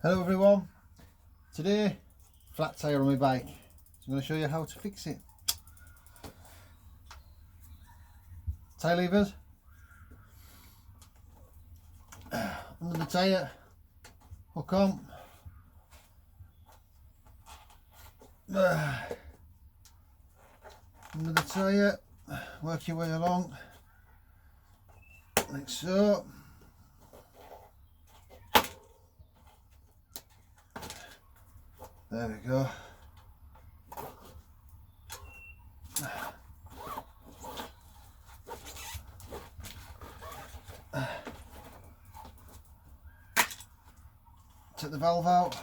Hello everyone, today flat tyre on my bike, so I'm going to show you how to fix it. Tyre levers under the tyre, hook on, under the tyre, work your way along like so. There we go. Take the valve out.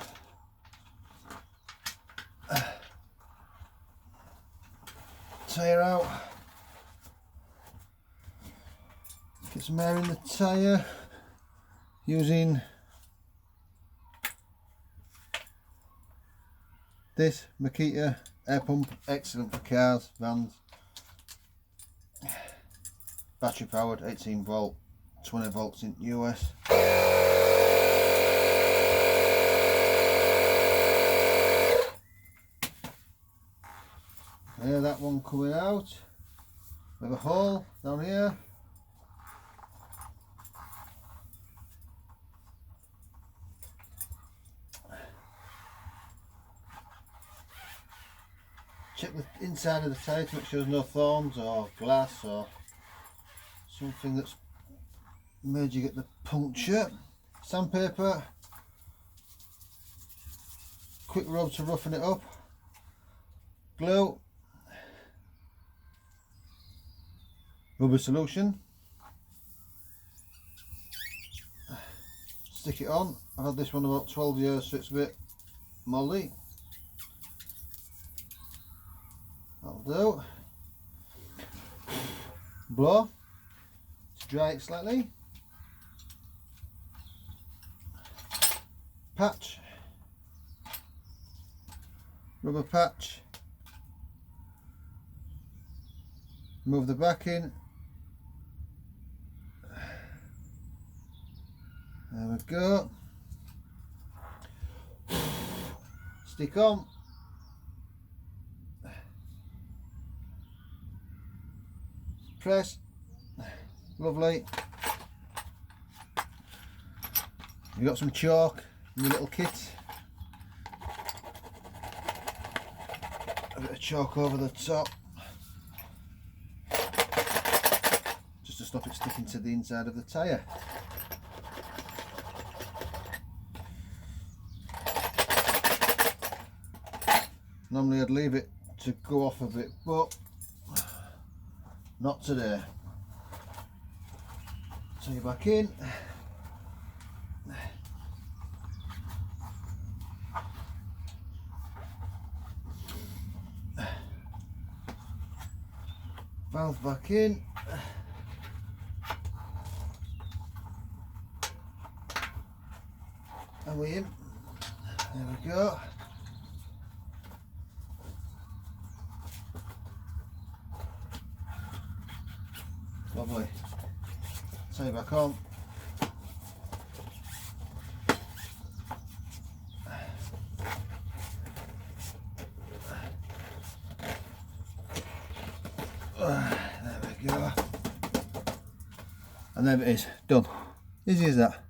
Tyre out. Get some air in the tyre using this Makita air pump, excellent for cars, vans, battery powered, 18 volt, 20 volts in US. There, that one coming out. We have a hole down here. Check the inside of the tyre to make sure there's no thorns or glass or something that's made you get the puncture. Sandpaper, quick rub to roughen it up, glue, rubber solution, stick it on. I've had this one about 12 years, so it's a bit mouldy. That'll do. Blow to dry it slightly. Patch, rubber patch, move the back in. There we go. Stick on. Press. Lovely. You've got some chalk in your little kit. A bit of chalk over the top, just to stop it sticking to the inside of the tyre. Normally I'd leave it to go off a bit, but not today. So you're back in. Valve back in. And we're in. There we go. Lovely. Tie back on. There we go. And there it is, done. Easy as that.